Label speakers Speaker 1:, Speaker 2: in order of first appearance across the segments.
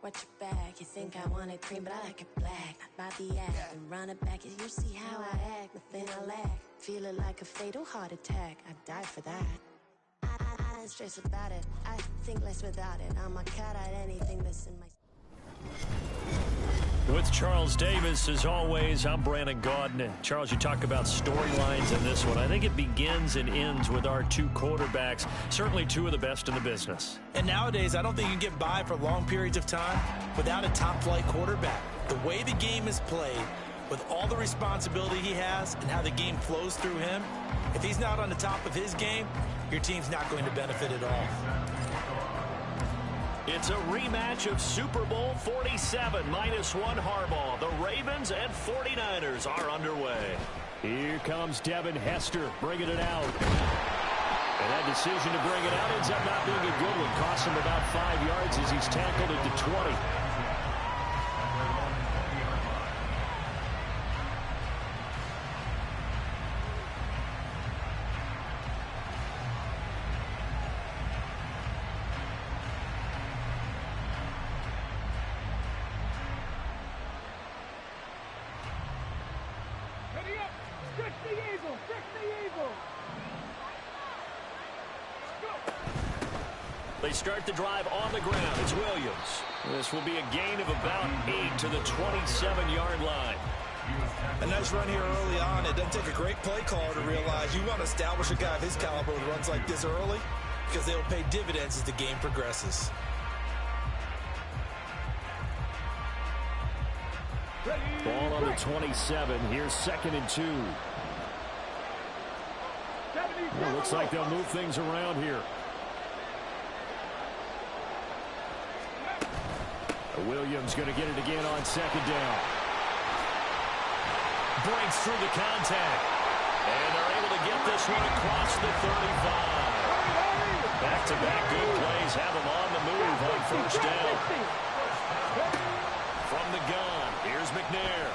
Speaker 1: Watch your back, you think I want it cream, but I like it black. Not by the act, and run it back, you see how I act, nothing I lack. Feeling like a fatal heart attack, I'd die for that. I don't stress about it, I think less without it. I'm a cut at anything that's in my...
Speaker 2: With Charles Davis, as always, I'm Brandon Gaudin. And Charles, you talk about storylines in this one. I think it begins and ends with our two quarterbacks, certainly two of the best in the business.
Speaker 3: And nowadays, I don't think you can get by for long periods of time without a top-flight quarterback. The way the game is played, with all the responsibility he has and how the game flows through him, if he's not on the top of his game, your team's not going to benefit at all.
Speaker 2: It's a rematch of Super Bowl 47, -1 Harbaugh. The Ravens and 49ers are underway. Here comes Devin Hester bringing it out. And that decision to bring it out ends up not being a good one. Costs him about 5 yards as he's tackled at the 20. They start the drive on the ground. It's Williams. This will be a gain of about 8 to the 27-yard line.
Speaker 3: A nice run here early on. It doesn't take a great play caller to realize you want to establish a guy of his caliber with runs like this early because they'll pay dividends as the game progresses.
Speaker 2: Ball on the 27. Here's 2nd and 2. Well, looks like they'll move things around here. Williams going to get it again on 2nd down. Breaks through the contact. And they're able to get this one across the 35. Back-to-back good plays have him on the move on 1st down. From the gun, here's McNair.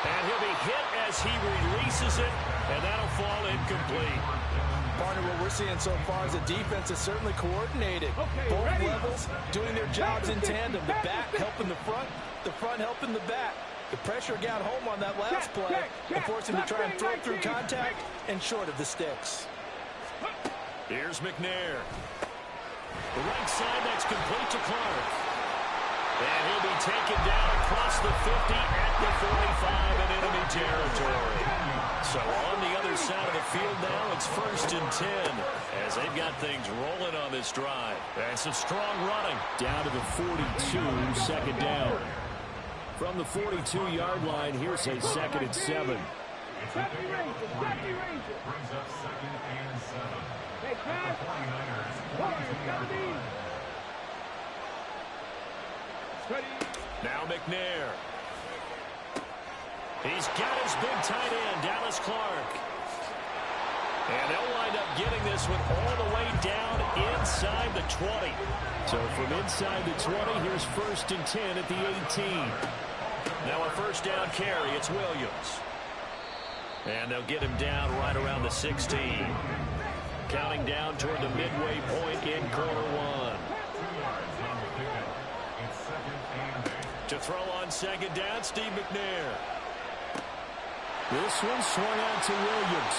Speaker 2: And he'll be hit as he releases it, and that'll fall incomplete.
Speaker 3: Partner, what we're seeing so far is the defense is certainly coordinated. Both levels doing their jobs in tandem. The back helping the front helping the back. The pressure got home on that last play and forced him to try and throw through contact and short of the sticks.
Speaker 2: Here's McNair. The right side, that's complete to Clark. And he'll be taken down across the 50 at the 45 in enemy territory. So on the other side of the field now, it's 1st and 10 as they've got things rolling on this drive. And some strong running. Down to the 42, 2nd down. From the 42-yard line, here's a 2nd and 7. Now McNair. He's got his big tight end, Dallas Clark. And they'll wind up getting this one all the way down inside the 20. So from inside the 20, here's 1st and 10 at the 18. Now a 1st down carry, it's Williams. And they'll get him down right around the 16. Counting down toward the midway point in quarter 1. To throw on 2nd down, Steve McNair. This one swung out to Williams.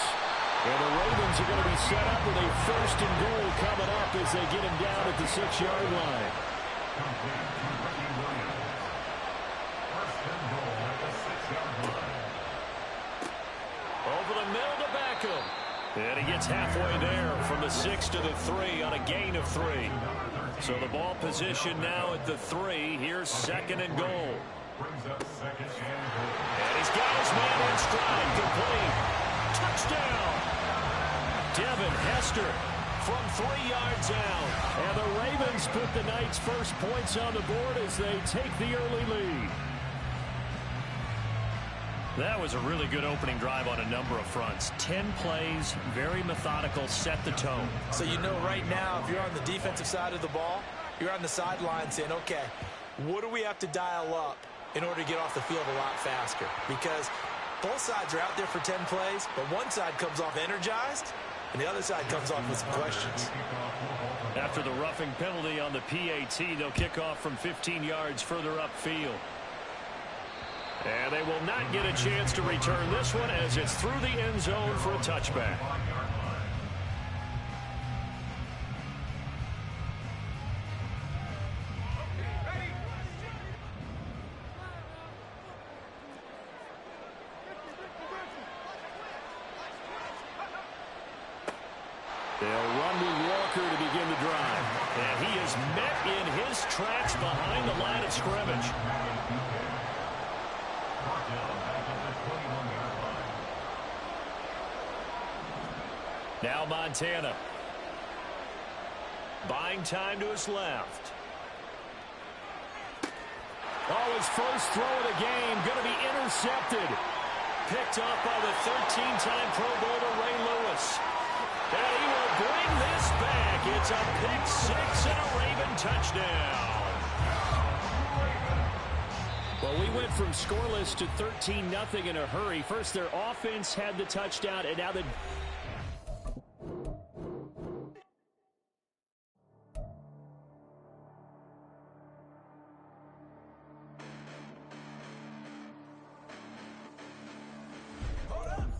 Speaker 2: And the Ravens are going to be set up with a 1st and goal coming up as they get him down at the 6-yard line. Over the middle to Beckham. And he gets halfway there from the 6 to the 3 on a gain of 3. So the ball position now at the 3. Here's 2nd and goal. And he's got his man in stride, complete. Touchdown. Devin Hester from 3 yards out. And the Ravens put the Knights' first points on the board as they take the early lead. That was a really good opening drive on a number of fronts. 10 plays, very methodical, set the tone.
Speaker 3: So you know right now, if you're on the defensive side of the ball, you're on the sideline saying, okay, what do we have to dial up in order to get off the field a lot faster? Because both sides are out there for 10 plays, but one side comes off energized, and the other side comes off with some questions.
Speaker 2: After the roughing penalty on the PAT, they'll kick off from 15 yards further upfield. And they will not get a chance to return this one as it's through the end zone for a touchback. They'll run with Walker to begin the drive. And he is met in his tracks behind the line of scrimmage. Now Montana. Buying time to his left. Oh, his first throw of the game going to be intercepted. Picked up by the 13-time Pro Bowler Ray Lewis. And he will bring this back. It's a pick six and a Raven touchdown. Well, we went from scoreless to 13-0 in a hurry. First, their offense had the touchdown, and now the...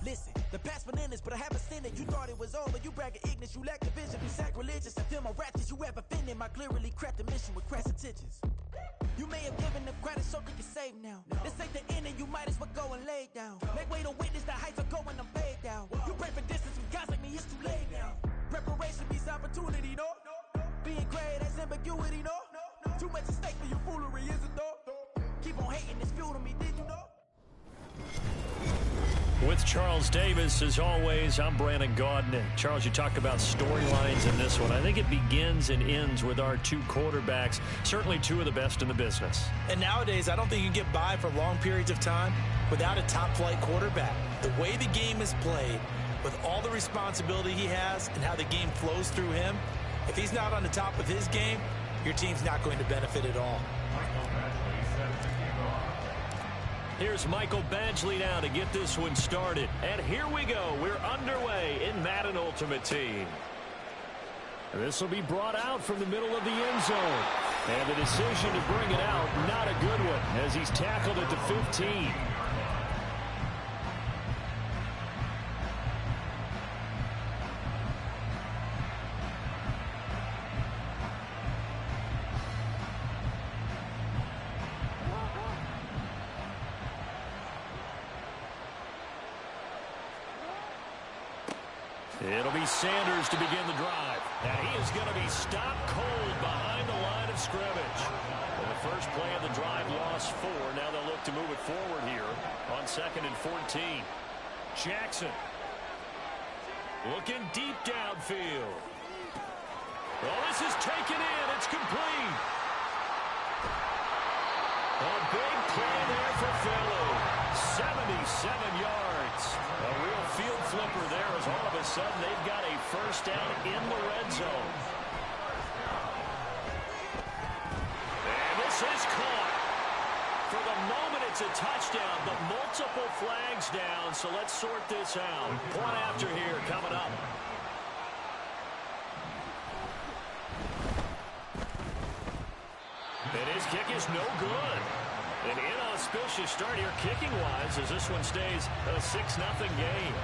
Speaker 4: Listen, the past bananas, but I haven't seen it. You thought it was over. You bragging ignorance. You lack the vision. Be sacrilegious. I feel my raptures. You ever offended my clearly crafted mission with crass intentions. You may have given them credit so they can save now. This ain't the end and you might as well go and lay down. Make way to witness the heights are going, I'm paid down. You pray for distance from guys like me, it's too late now. Preparation means opportunity, no? Being great has ambiguity, no? Too much at stake for your foolery, is it though? Keep on hating, it's fuel to me, did you know?
Speaker 2: With Charles Davis, as always, I'm Brandon Gaudin. Charles, you talked about storylines in this one. I think it begins and ends with our two quarterbacks, certainly two of the best in the business.
Speaker 3: And nowadays, I don't think you can get by for long periods of time without a top-flight quarterback. The way the game is played, with all the responsibility he has and how the game flows through him, if he's not on the top of his game, your team's not going to benefit at all.
Speaker 2: Here's Michael Badgley now to get this one started. And here we go. We're underway in Madden Ultimate Team. This will be brought out from the middle of the end zone. And the decision to bring it out, not a good one, as he's tackled at the 15. It'll be Sanders to begin the drive. And he is going to be stopped cold behind the line of scrimmage. And the first play of the drive lost 4. Now they'll look to move it forward here on 2nd and 14. Jackson looking deep downfield. Well, this is taken in. It's complete. A big play there for Philly. 77 yards. A real field flipper there as all of a sudden they've got a first down in the red zone. And this is caught. For the moment, it's a touchdown, but multiple flags down, so let's sort this out. Point after here coming up. And his kick is no good. An inauspicious start here kicking-wise as this one stays a 6-0 game.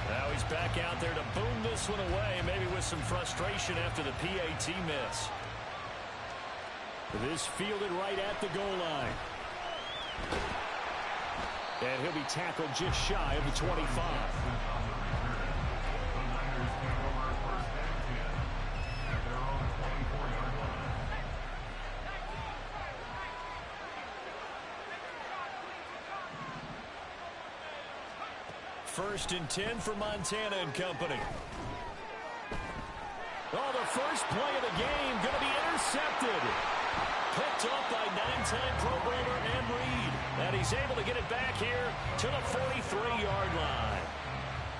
Speaker 2: Now he's back out there to boom this one away, maybe with some frustration after the PAT miss. This fielded right at the goal line. And he'll be tackled just shy of the 25. First and 10 for Montana and company. Oh, the first play of the game going to be intercepted. Picked up by 9-time Pro Bowler Ed Reed. And he's able to get it back here to the 43-yard line.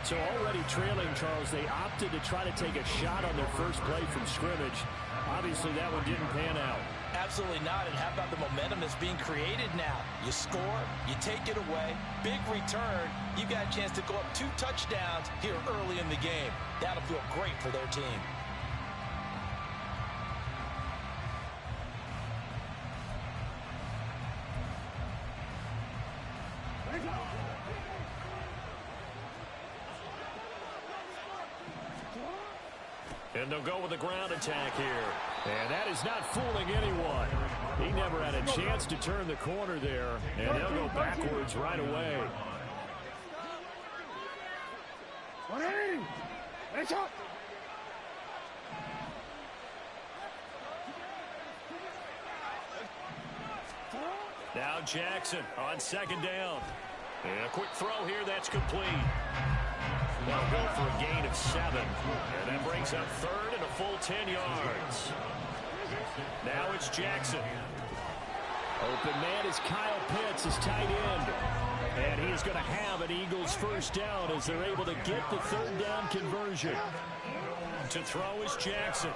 Speaker 2: So already trailing, Charles, they opted to try to take a shot on their first play from scrimmage. Obviously, that one didn't pan out.
Speaker 3: Absolutely not. And how about the momentum that's being created now? You score, you take it away, big return. You got a chance to go up 2 touchdowns here early in the game. That'll feel great for their team.
Speaker 2: And they'll go with the ground attack here. And that is not fooling anyone. He never had a chance to turn the corner there. And they'll go backwards right away. Now Jackson on second down. And a quick throw here, that's complete. They'll go for a gain of 7. And that brings up third and a full 10 yards. Now it's Jackson. Open man is Kyle Pitts, his tight end. And he's going to have an Eagles first down as they're able to get the third down conversion. To throw is Jackson.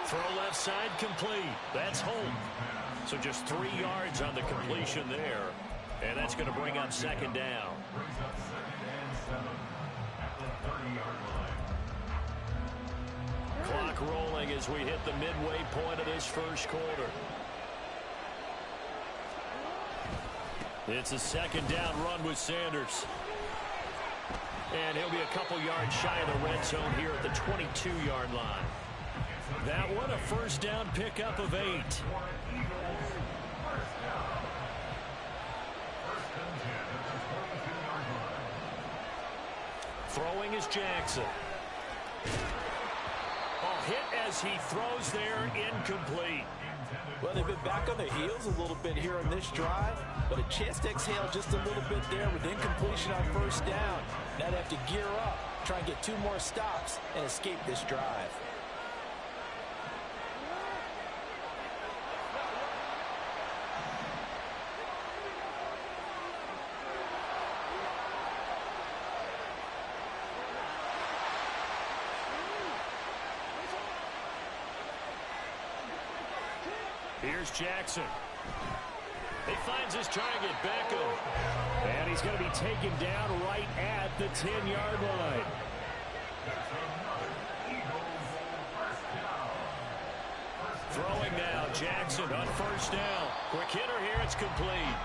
Speaker 2: Throw left side complete. That's Holt. So just 3 yards on the completion there. And that's going to bring up second down. Clock rolling as we hit the midway point of this first quarter. It's a second down run with Sanders. And he'll be a couple yards shy of the red zone here at the 22-yard line. That one a first down pickup of 8. Throwing is Jackson. Hit as he throws there, incomplete.
Speaker 3: Well, they've been back on their heels a little bit here on this drive, but a chance to exhale just a little bit there with incompletion on first down. Now they have to gear up, try and get 2 more stops and escape this drive.
Speaker 2: Here's Jackson. He finds his target, Beckham. And he's going to be taken down right at the 10-yard line. Throwing now, Jackson on first down. Quick hitter here, it's complete.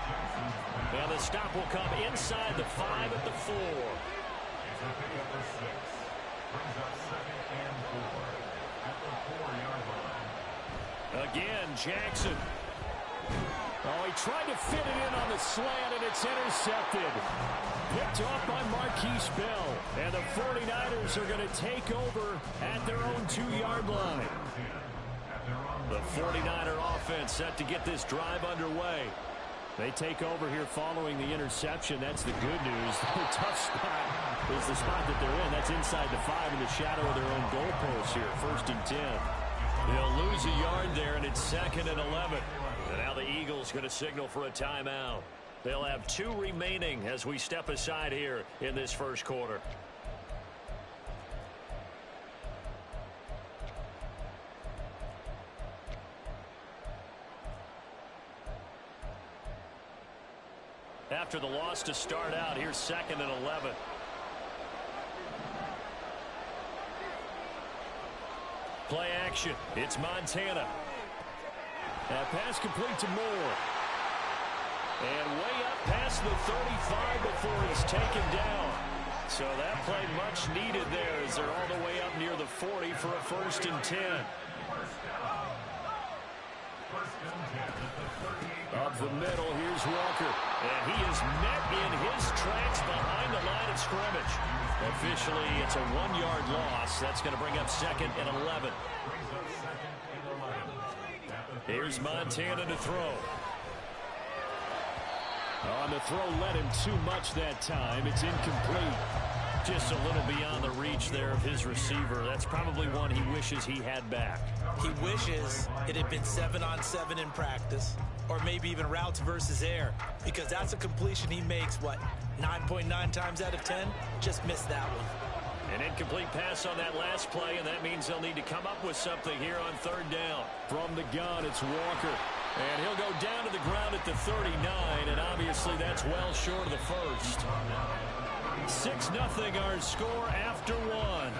Speaker 2: Now the stop will come inside the 5 at the 4. Again, Jackson. Oh, he tried to fit it in on the slant, and it's intercepted. Picked off by Marquise Bell. And the 49ers are going to take over at their own 2-yard line. The 49er offense set to get this drive underway. They take over here following the interception. That's the good news. The tough spot is the spot that they're in. That's inside the 5 in the shadow of their own goalpost here. 1st and 10. They'll lose a yard there, and it's 2nd and 11. And now the Eagles going to signal for a timeout. They'll have 2 remaining as we step aside here in this first quarter. After the loss to start out, here's 2nd and 11. Play action. It's Montana. That pass complete to Moore. And way up past the 35 before he's taken down. So that play much needed there as they're all the way up near the 40 for a 1st and 10. Up the middle, here's Walker. And he is met in his tracks behind the line of scrimmage. Officially, it's a 1-yard loss. That's going to bring up 2nd and 11. Here's Montana to throw. On the throw, led him too much that time. It's incomplete. Just a little beyond the reach there of his receiver. That's probably one he wishes he had back.
Speaker 3: He wishes it had been 7-on-7 in practice, or maybe even routes versus air, because that's a completion he makes, 9.9 times out of 10? Just missed that one.
Speaker 2: An incomplete pass on that last play, and that means they'll need to come up with something here on third down. From the gun, it's Walker. And he'll go down to the ground at the 39, and obviously that's well short of the first. 6-0 our score after one.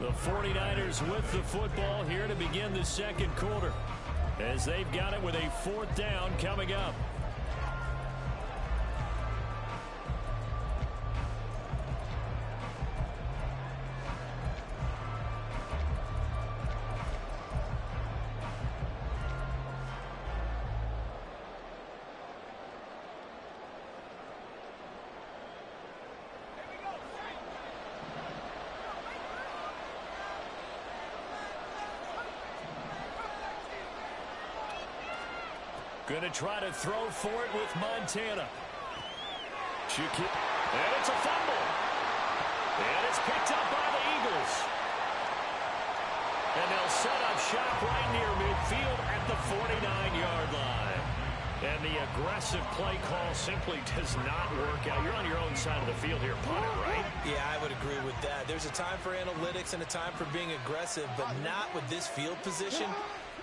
Speaker 2: The 49ers with the football here to begin the second quarter, as they've got it with a fourth down coming up. Going to try to throw for it with Montana. And it's a fumble. And it's picked up by the Eagles. And they'll set up shop right near midfield at the 49-yard line. And the aggressive play call simply does not work out. You're on your own side of the field here, punt it, right?
Speaker 3: Yeah, I would agree with that. There's a time for analytics and a time for being aggressive, but not with this field position.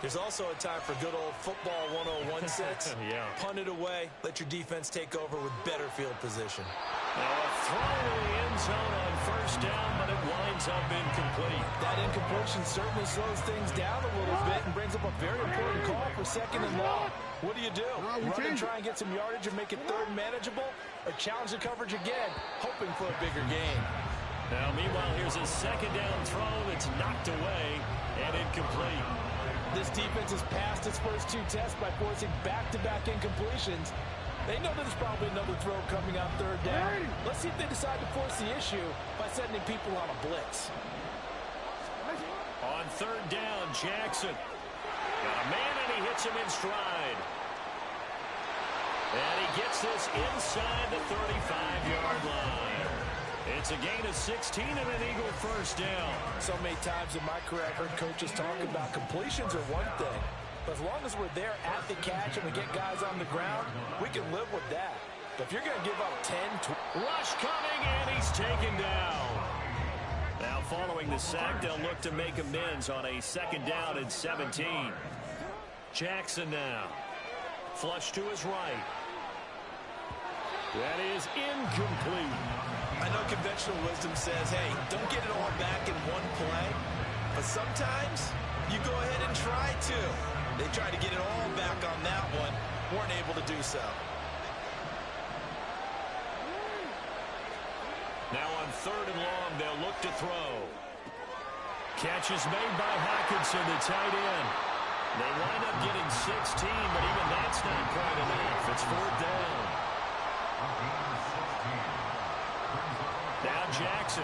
Speaker 3: There's also a time for good old football 101 sets.
Speaker 2: Yeah.
Speaker 3: Punt it away. Let your defense take over with better field position.
Speaker 2: Now a throw to the end zone on first down, but it winds up incomplete.
Speaker 3: That incompletion certainly slows things down a little bit and brings up a very important call for second and long. What do? Run and try and get some yardage and make it third manageable, or challenge the coverage again, hoping for a bigger gain.
Speaker 2: Now, meanwhile, here's a second down throw that's knocked away and incomplete.
Speaker 3: This defense has passed its first two tests by forcing back-to-back incompletions. They know there's probably another throw coming on third down. Let's see if they decide to force the issue by sending people on a blitz.
Speaker 2: On third down, Jackson. Got a man, and he hits him in stride. And he gets this inside the 35-yard line. It's a gain of 16 and an Eagle first down.
Speaker 3: So many times in my career I've heard coaches talk about completions are one thing. But as long as we're there at the catch and we get guys on the ground, we can live with that. But if you're going to give up 10,
Speaker 2: rush coming, and he's taken down. Now following the sack, they'll look to make amends on a second down and 17. Jackson now. Flush to his right. That is incomplete.
Speaker 3: I know conventional wisdom says, hey, don't get it all back in one play. But sometimes you go ahead and try to. They tried to get it all back on that one. Weren't able to do so.
Speaker 2: Now on third and long, they'll look to throw. Catch is made by Hockenson, the tight end. They wind up getting 16, but even that's not quite enough. It's fourth down. Now Jackson.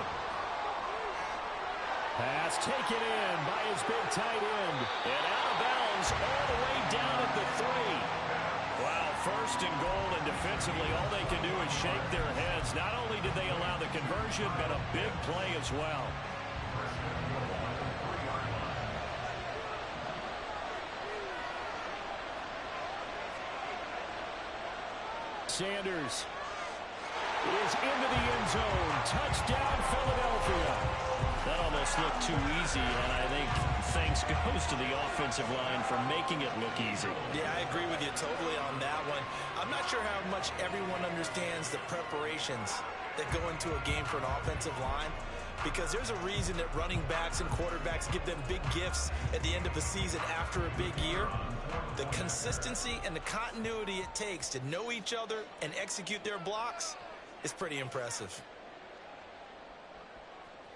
Speaker 2: Pass taken in by his big tight end. And out of bounds all the way down at the 3. Wow, first and goal, and defensively all they can do is shake their heads. Not only did they allow the conversion, but a big play as well. Sanders is into the end zone. Touchdown, Philadelphia. That almost looked too easy, and I think thanks goes to the offensive line for making it look easy.
Speaker 3: Yeah, I agree with you totally on that one. I'm not sure how much everyone understands the preparations that go into a game for an offensive line, because there's a reason that running backs and quarterbacks give them big gifts at the end of a season after a big year. The consistency and the continuity it takes to know each other and execute their blocks is pretty impressive.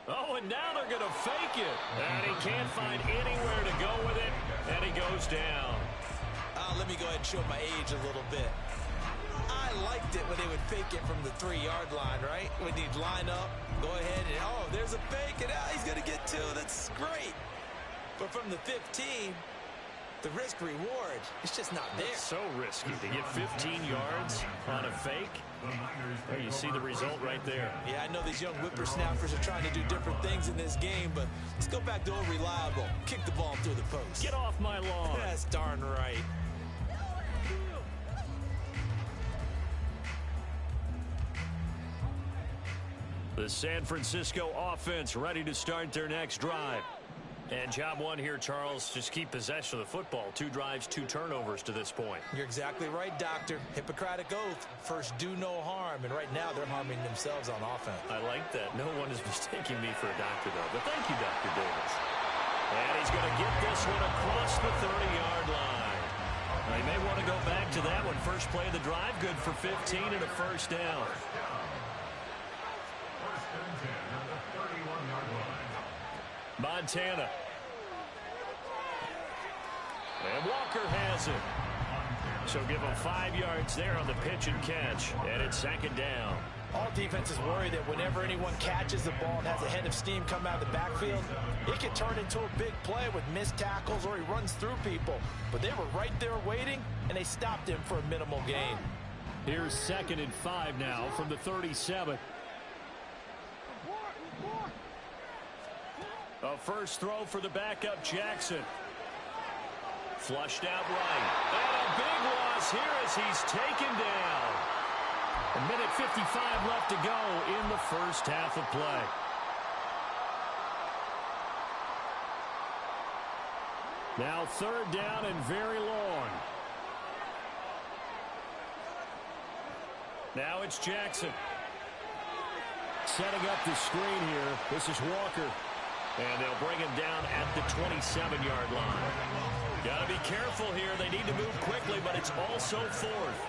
Speaker 2: Oh, and now they're going to fake it. And he can't find anywhere to go with it, and he goes down.
Speaker 3: Let me go ahead and show my age a little bit. I liked it when they would fake it from the 3-yard line, right? When he'd line up, go ahead, and oh, there's a fake, and he's going to get 2. That's great. But from the 15, the risk-reward, it's just not there.
Speaker 2: It's so risky to get 15 yards on a fake. Well, you see the result right there.
Speaker 3: Yeah, I know these young whippersnappers are trying to do different things in this game, but let's go back to old reliable. Kick the ball through the post.
Speaker 2: Get off my lawn.
Speaker 3: That's darn right.
Speaker 2: The San Francisco offense ready to start their next drive. And job one here, Charles, just keep possession of the football. 2 drives, 2 turnovers to this point.
Speaker 3: You're exactly right, Doctor. Hippocratic oath. First, do no harm. And right now, they're harming themselves on offense.
Speaker 2: I like that. No one is mistaking me for a doctor, though. But thank you, Dr. Davis. And he's going to get this one across the 30-yard line. Now, he may want to go back to that one. First play of the drive, good for 15 and a first down. Montana. And Walker has it. So give him 5 yards there on the pitch and catch. And it's second down.
Speaker 3: All defenses worry that whenever anyone catches the ball and has a head of steam come out of the backfield, it can turn into a big play with missed tackles or he runs through people. But they were right there waiting, and they stopped him for a minimal gain.
Speaker 2: Here's 2nd and 5 now from the 37. A first throw for the backup Jackson. Flushed out right. And a big loss here as he's taken down. A minute 55 left to go in the first half of play. Now 3rd down and very long. Now it's Jackson. Setting up the screen here. This is Walker. And they'll bring him down at the 27-yard line. Got to be careful here. They need to move quickly, but it's also 4th.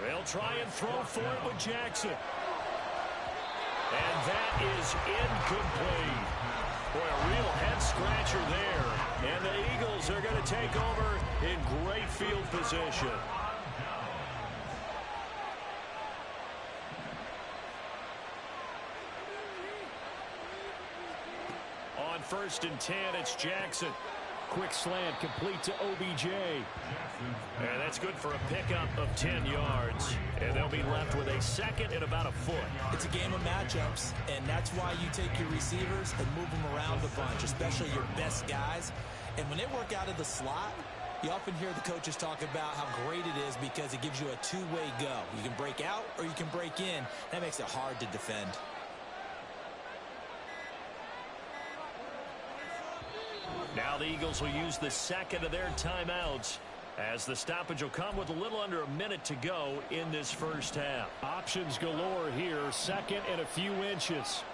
Speaker 2: They'll try and throw for it with Jackson. And that is incomplete. Boy, a real head-scratcher there. And the Eagles are going to take over in great field position. On 1st and 10, it's Jackson. Quick slant complete to OBJ. And that's good for a pickup of 10 yards. And they'll be left with a 2nd and about a foot.
Speaker 3: It's a game of matchups, and that's why you take your receivers and move them around a bunch, especially your best guys. And when they work out of the slot, you often hear the coaches talk about how great it is because it gives you a two-way go. You can break out or you can break in. That makes it hard to defend.
Speaker 2: Now the Eagles will use the 2nd of their timeouts as the stoppage will come with a little under a minute to go in this first half. Options galore here. 2nd and a few inches.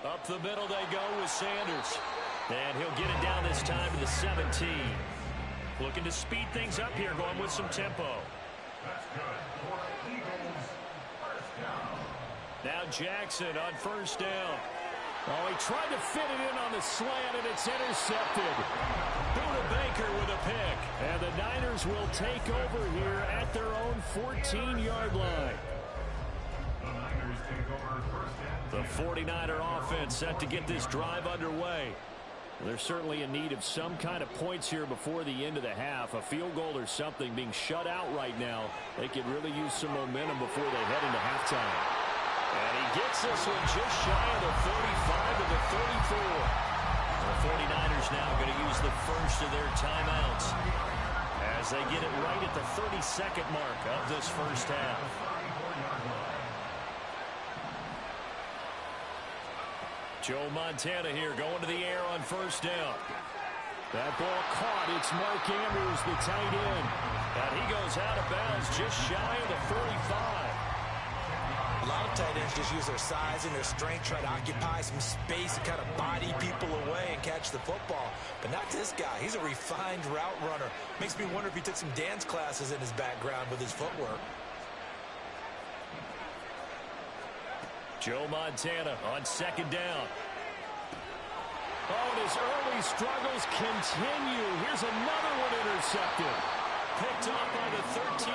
Speaker 2: Up the middle they go with Sanders. And he'll get it down this time to the 17. Looking to speed things up here, going with some tempo. Now Jackson on 1st down. Oh, he tried to fit it in on the slant, and it's intercepted. Buda Baker with a pick. And the Niners will take over here at their own 14-yard line. The 49er offense set to get this drive underway. They're certainly in need of some kind of points here before the end of the half. A field goal or something being shut out right now. They could really use some momentum before they head into halftime. And he gets this one just shy of the 35 to the 34. The 49ers now going to use the first of their timeouts as they get it right at the 32nd mark of this first half. Joe Montana here going to the air on 1st down. That ball caught. It's Mark Andrews, the tight end. And he goes out of bounds just shy of the 45.
Speaker 3: A lot of tight ends just use their size and their strength, try to occupy some space and kind of body people away and catch the football. But not this guy. He's a refined route runner. Makes me wonder if he took some dance classes in his background with his footwork.
Speaker 2: Joe Montana on 2nd down. Oh, and his early struggles continue. Here's another one intercepted. Picked off by the 13th.